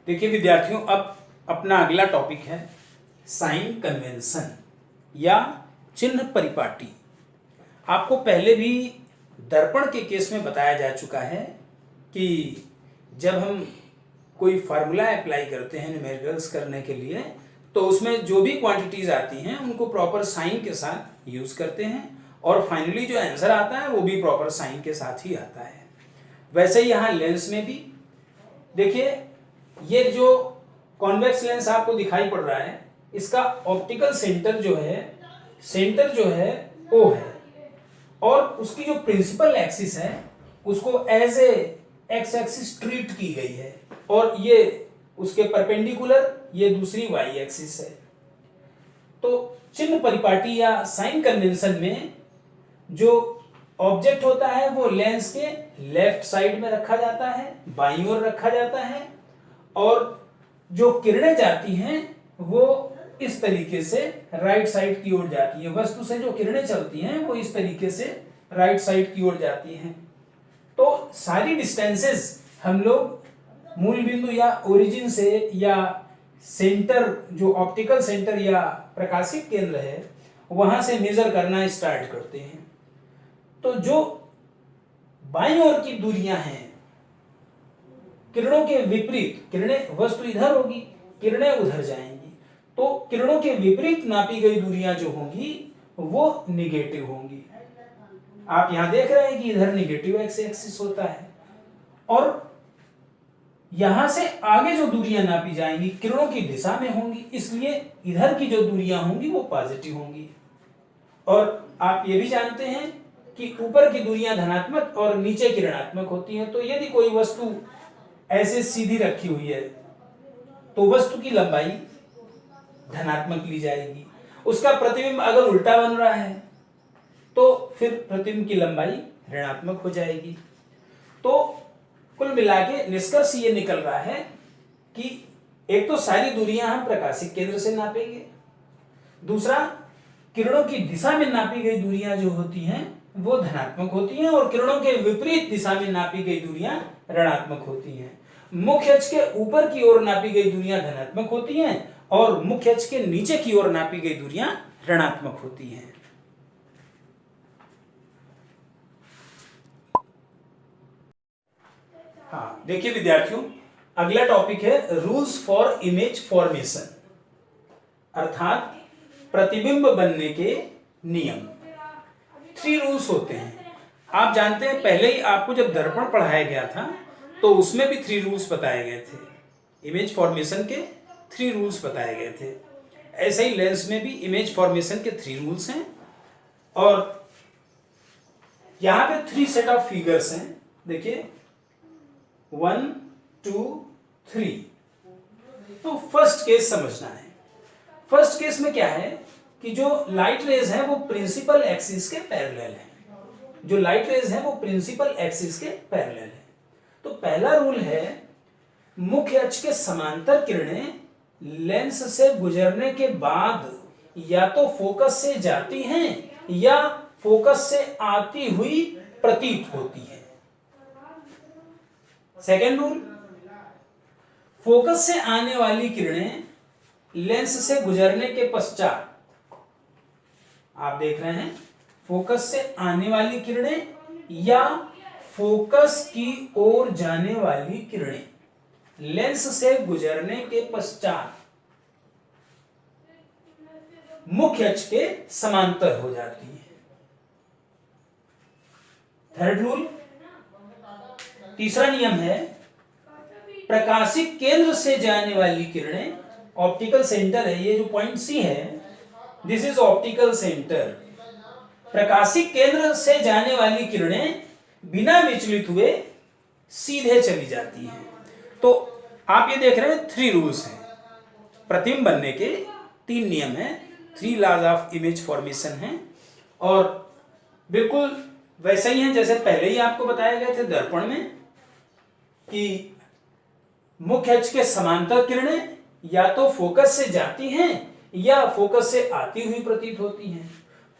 देखिए विद्यार्थियों, अब अपना अगला टॉपिक है साइन कन्वेंशन या चिन्ह परिपाटी। आपको पहले भी दर्पण के केस में बताया जा चुका है कि जब हम कोई फार्मूला अप्लाई करते हैं न्यूमेरिकल्स करने के लिए, तो उसमें जो भी क्वांटिटीज आती हैं उनको प्रॉपर साइन के साथ यूज करते हैं और फाइनली जो आंसर आता है वो भी प्रॉपर साइन के साथ ही आता है। वैसे ही यहाँ लेंस में भी देखिए, ये जो कॉन्वेक्स लेंस आपको दिखाई पड़ रहा है, इसका ऑप्टिकल सेंटर जो है ओ है और उसकी जो प्रिंसिपल एक्सिस है उसको एज ए एक्स एक्सिस ट्रीट की गई है और ये उसके परपेंडिकुलर ये दूसरी वाई एक्सिस है। तो चिन्ह परिपाटी या साइन कन्वेंशन में जो ऑब्जेक्ट होता है वो लेंस के लेफ्ट साइड में रखा जाता है, बाईं ओर रखा जाता है और जो किरणें जाती हैं वो इस तरीके से राइट साइड की ओर जाती है। वस्तु से जो किरणें चलती हैं वो इस तरीके से राइट साइड की ओर जाती हैं। तो सारी डिस्टेंसेस हम लोग मूल बिंदु या ओरिजिन से या सेंटर जो ऑप्टिकल सेंटर या प्रकाशिक केंद्र है वहां से मेजर करना स्टार्ट करते हैं। तो जो बाईं ओर की दूरियां हैं किरणों के विपरीत, किरणें वस्तु इधर होगी, किरणें उधर जाएंगी, तो किरणों के विपरीत नापी गई दूरियां जो होंगी वो निगेटिव होंगी। आप यहां देख रहे हैं कि इधर निगेटिव एक्स एक्सिस होता है और यहां से आगे जो दूरियां नापी जाएंगी किरणों की दिशा में होंगी, इसलिए इधर की जो दूरियां होंगी वो पॉजिटिव होंगी। और आप ये भी जानते हैं कि ऊपर की दूरियां धनात्मक और नीचे की ऋणात्मक होती हैं। तो यदि कोई वस्तु ऐसे सीधी रखी हुई है तो वस्तु की लंबाई धनात्मक ली जाएगी। उसका प्रतिबिंब अगर उल्टा बन रहा है तो फिर प्रतिबिंब की लंबाई ऋणात्मक हो जाएगी। तो कुल मिला के निष्कर्ष ये निकल रहा है कि एक तो सारी दूरियां हम प्रकाशिक केंद्र से नापेंगे, दूसरा किरणों की दिशा में नापी गई दूरियां जो होती हैं वो धनात्मक होती हैं और किरणों के विपरीत दिशा में नापी गई दूरियां ऋणात्मक होती हैं। मुख्य अक्ष के ऊपर की ओर नापी गई दूरियां धनात्मक होती हैं और मुख्य अक्ष के नीचे की ओर नापी गई दूरियां ऋणात्मक होती हैं। हाँ, देखिए विद्यार्थियों, अगला टॉपिक है रूल्स फॉर इमेज फॉर्मेशन, अर्थात प्रतिबिंब बनने के नियम। 3 रूल्स होते हैं। आप जानते हैं पहले ही आपको जब दर्पण पढ़ाया गया था तो उसमें भी 3 रूल्स बताए गए थे। इमेज फॉर्मेशन के 3 रूल्स बताए गए थे। ऐसे ही लेंस में भी इमेज फॉर्मेशन के 3 रूल्स हैं और यहां पे 3 सेट ऑफ फिगर्स हैं। देखिए 1 2 3। तो फर्स्ट केस समझना है। फर्स्ट केस में क्या है कि जो लाइट रेज है वो प्रिंसिपल एक्सिस के पैरेलल है। जो लाइट रेज है वो प्रिंसिपल एक्सिस के पैरेलल है। तो पहला रूल है मुख्य अक्ष के समांतर किरणें लेंस से गुजरने के बाद या तो फोकस से जाती हैं या फोकस से आती हुई प्रतीत होती है। सेकेंड रूल, फोकस से आने वाली किरणें लेंस से गुजरने के पश्चात, आप देख रहे हैं फोकस से आने वाली किरणें या फोकस की ओर जाने वाली किरणें लेंस से गुजरने के पश्चात मुख्य अक्ष के समांतर हो जाती है। थर्ड रूल, तीसरा नियम है प्रकाशिक केंद्र से जाने वाली किरणें, ऑप्टिकल सेंटर है ये जो पॉइंट सी है, दिस इज ऑप्टिकल सेंटर। प्रकाशिक केंद्र से जाने वाली किरणें बिना विचलित हुए सीधे चली जाती हैं। तो आप ये देख रहे हैं 3 रूल्स हैं। प्रतिबिंब बनने के 3 नियम हैं, 3 लॉज ऑफ इमेज फॉर्मेशन हैं और बिल्कुल वैसे ही हैं जैसे पहले ही आपको बताए गए थे दर्पण में कि मुख्य अक्ष के समांतर किरणें या तो फोकस से जाती हैं या फोकस से आती हुई प्रतीत होती हैं।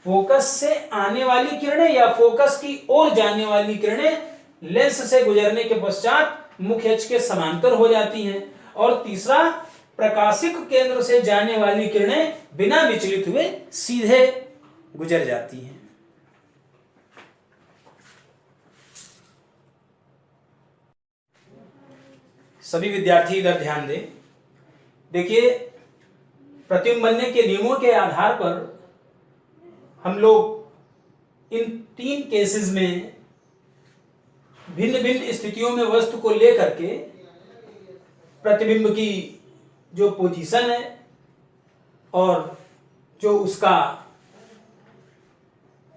फोकस से आने वाली किरणें या फोकस की ओर जाने वाली किरणें लेंस से गुजरने के पश्चात मुख्य अक्ष के समांतर हो जाती हैं और तीसरा, प्रकाशिक केंद्र से जाने वाली किरणें बिना विचलित हुए सीधे गुजर जाती हैं। सभी विद्यार्थी इधर ध्यान दें। देखिए, प्रतिबिंब बनने के नियमों के आधार पर हम लोग इन 3 केसेस में भिन्न भिन्न स्थितियों में वस्तु को लेकर के प्रतिबिंब की जो पोजीशन है और जो उसका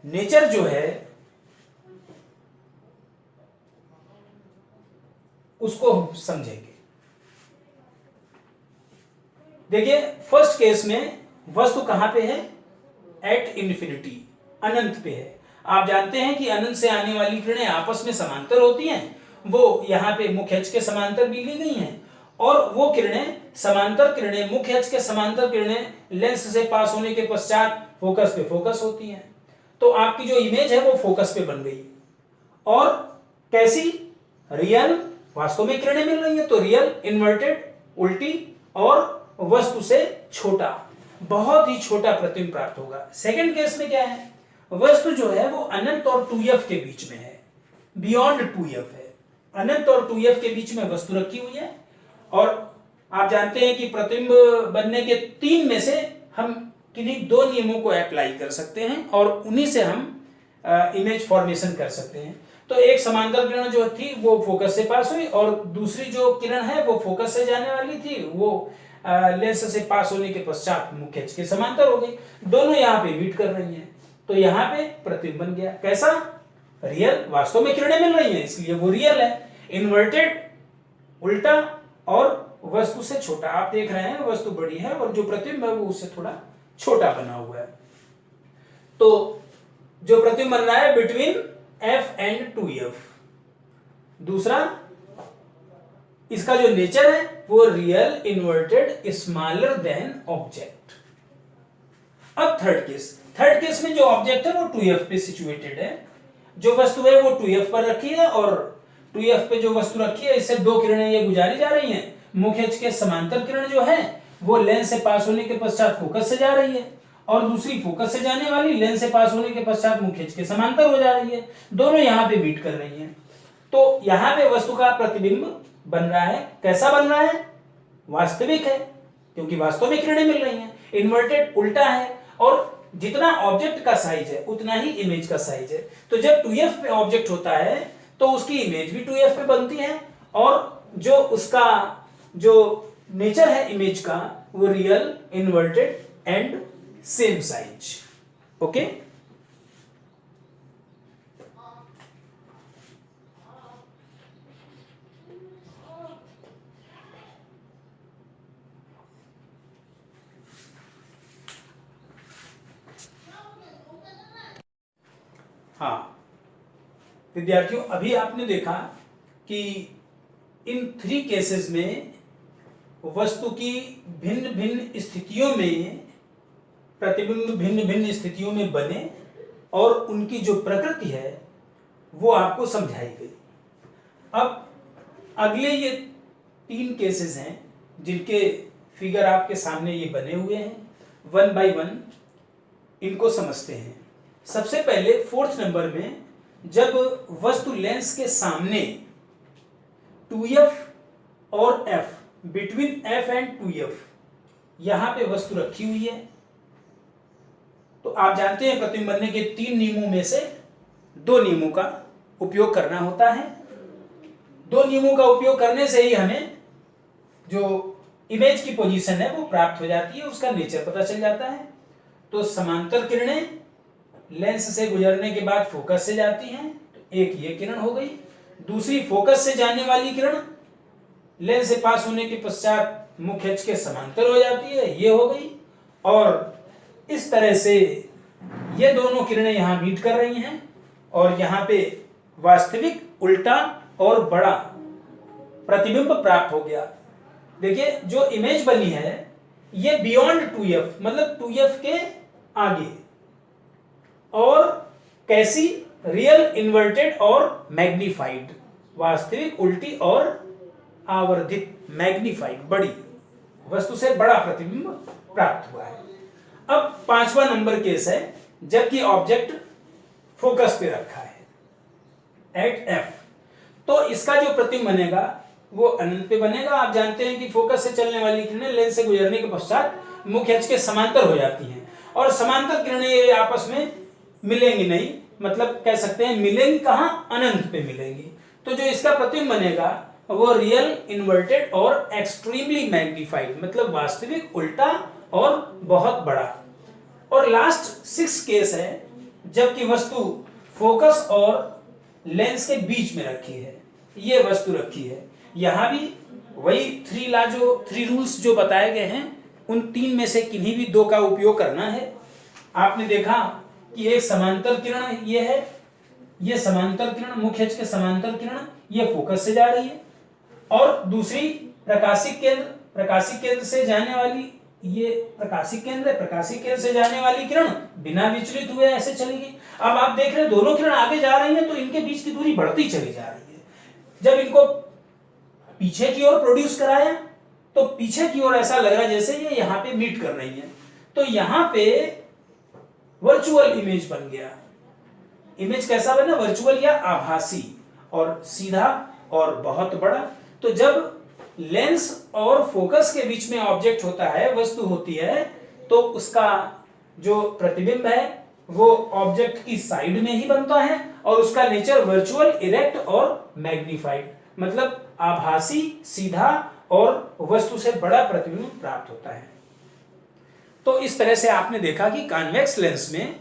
नेचर जो है उसको हम समझेंगे। देखिए, फर्स्ट केस में वस्तु कहां पे है? एट इन्फिनिटी, अनंत पे है। आप जानते हैं कि अनंत से आने वाली किरणें आपस में समांतर होती हैं। वो यहाँ पे मुख्य अक्ष के समांतर भी ली गई हैं और वो किरणें, समांतर किरणें, मुख्य अक्ष के समांतर किरणें लेंस से पास होने के पश्चात फोकस पे फोकस होती हैं। तो आपकी जो इमेज है वो फोकस पे बन गई। और कैसी? रियल, वास्तव में किरणें मिल रही हैं तो रियल, इन्वर्टेड, उल्टी और वस्तु से छोटा, बहुत ही छोटा प्रतिबिंब प्राप्त होगा। सेकंड केस में क्या है? वस्तु जो है वो अनंत और 2f के बीच में है, बियॉन्ड 2f है। अनंत और 2f के बीच में वस्तु रखी हुई है और आप जानते हैं कि प्रतिबिंब बनने के 3 में से हम किन्हीं 2 नियमों को अप्लाई कर सकते हैं और उन्हीं से हम इमेज फॉर्मेशन कर सकते हैं। तो एक समांतर किरण जो थी वो फोकस से पास हुई और दूसरी जो किरण है वो फोकस से जाने वाली थी, वो लेंस से पास होने के पश्चात मुख्य अक्ष के समांतर हो गई। दोनों यहाँ पे मीट कर रही हैं तो यहाँ पे प्रतिबिंब बन गया। कैसा? रियल, वास्तव में किरणें मिल रही हैं इसलिए वो रियल है। इन्वर्टेड, उल्टा और वस्तु से छोटा। आप देख रहे हैं वस्तु बड़ी है और जो प्रतिबिंब है वो उससे थोड़ा छोटा बना हुआ है। तो जो प्रतिबिंब बन रहा है बिटवीन f एंड 2f। दूसरा, इसका जो नेचर है वो real, inverted, smaller than object. अब थर्ड केस में जो ऑब्जेक्ट है वो 2f पे सिचुएटेड है। जो वस्तु है वो 2f पर रखी है और 2f पे जो वस्तु रखी है इससे 2 किरणें ये गुजारी जा रही हैं। मुख्य अक्ष के समांतर किरण जो है वो लेंस से पास होने के पश्चात फोकस से जा रही है और दूसरी फोकस से जाने वाली लेंस से पास होने के पश्चात मुख्य अक्ष के समांतर हो जा रही है। दोनों यहाँ पे मीट कर रही हैं तो यहाँ पे वस्तु का प्रतिबिंब बन रहा है। कैसा बन रहा है? वास्तविक है, क्योंकि वास्तव में किरणें मिल रही हैं। इन्वर्टेड, उल्टा है और जितना ऑब्जेक्ट का साइज है उतना ही इमेज का साइज है। तो जब 2f पे ऑब्जेक्ट होता है तो उसकी इमेज भी 2f पे बनती है और जो उसका जो नेचर है इमेज का वो real, inverted and same size. Okay, हाँ विद्यार्थियों, अभी आपने देखा कि इन 3 केसेस में वस्तु की भिन्न भिन्न स्थितियों में प्रतिबिंब भिन्न भिन्न स्थितियों में बने और उनकी जो प्रकृति है वो आपको समझाई गई। अब अगले ये 3 केसेस हैं जिनके फिगर आपके सामने ये बने हुए हैं। 1 बाय 1 इनको समझते हैं। सबसे पहले 4th नंबर में जब वस्तु लेंस के सामने 2f और f, between f and 2f यहां पे वस्तु रखी हुई है तो आप जानते हैं प्रतिबिंब बनने के 3 नियमों में से 2 नियमों का उपयोग करना होता है। 2 नियमों का उपयोग करने से ही हमें जो इमेज की पोजीशन है वो प्राप्त हो जाती है, उसका नेचर पता चल जाता है। तो समांतर किरणें लेंस से गुजरने के बाद फोकस से जाती हैं तो एक ये किरण हो गई। दूसरी फोकस से जाने वाली किरण लेंस से पास होने के पश्चात मुख्य अक्ष के समांतर हो जाती है, ये हो गई। और इस तरह से ये दोनों किरणें यहां मीट कर रही हैं और यहां पे वास्तविक, उल्टा और बड़ा प्रतिबिंब प्राप्त हो गया। देखिए जो इमेज बनी है ये बियॉन्ड 2f, मतलब 2f के आगे, और कैसी? रियल, इन्वर्टेड और मैग्नीफाइड, वास्तविक, उल्टी और आवर्धित, मैग्नीफाइड, बड़ी वस्तु से बड़ा प्रतिबिंब प्राप्त हुआ है। अब 5वां नंबर केस है जबकि ऑब्जेक्ट फोकस पे रखा है एट एफ, तो इसका जो प्रतिबिंब बनेगा वो अनंत पे बनेगा। आप जानते हैं कि फोकस से चलने वाली किरणें लेंस से गुजरने के पश्चात मुख्य अक्ष के समांतर हो जाती हैं और समांतर किरणें ये आपस में मिलेंगी नहीं, मतलब कह सकते हैं मिलेंगी कहां, अनंत पे मिलेंगी। तो जो इसका प्रतिबिंब बनेगा वो रियल, इन्वर्टेड और एक्सट्रीमली मैग्नीफाइड, मतलब वास्तविक, उल्टा और बहुत बड़ा। और लास्ट 6 केस है जबकि वस्तु फोकस और लेंस के बीच में रखी है, ये वस्तु रखी है। यहां भी वही 3 रूल्स जो बताए गए हैं उन 3 में से किन्हीं भी 2 का उपयोग करना है। आपने देखा कि एक समांतर किरण ये है, ये समांतर किरण, मुख्य अक्ष के समांतर किरण ये फोकस से जा रही है, और दूसरी प्रकाशिक केंद्र से जाने वाली, ये प्रकाशिक केंद्र है, प्रकाशिक केंद्र से जाने वाली किरण बिना विचलित हुए ऐसे चलेगी। अब आप देख रहे हैं दोनों किरण आगे जा रही हैं तो इनके बीच की दूरी बढ़ती चली जा रही है। जब इनको पीछे की ओर प्रोड्यूस कराया तो पीछे की ओर ऐसा लग रहा है जैसे ये यहाँ पे मीट कर रही है, तो यहाँ पे वर्चुअल इमेज बन गया। इमेज कैसा बना, वर्चुअल या आभासी, और सीधा और बहुत बड़ा। तो जब लेंस और फोकस के बीच में ऑब्जेक्ट होता है, वस्तु होती है, तो उसका जो प्रतिबिंब है वो ऑब्जेक्ट की साइड में ही बनता है और उसका नेचर वर्चुअल, इरेक्ट और मैग्नीफाइड, मतलब आभासी, सीधा और वस्तु से बड़ा प्रतिबिंब प्राप्त होता है। तो इस तरह से आपने देखा कि कॉन्वेक्स लेंस में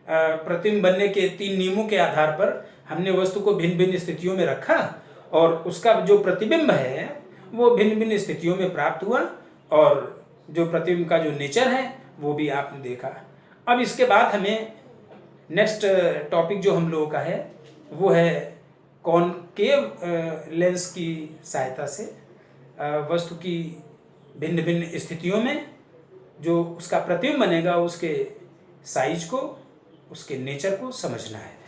प्रतिबिंब बनने के 3 नियमों के आधार पर हमने वस्तु को भिन्न भिन्न स्थितियों में रखा और उसका जो प्रतिबिंब है वो भिन्न भिन्न स्थितियों में प्राप्त हुआ, और जो प्रतिबिंब का जो नेचर है वो भी आपने देखा। अब इसके बाद हमें नेक्स्ट टॉपिक जो हम लोगों का है वो है कॉनकेव लेंस की सहायता से वस्तु की भिन्न भिन्न स्थितियों में जो उसका प्रतिबिंब बनेगा उसके साइज को, उसके नेचर को समझना है।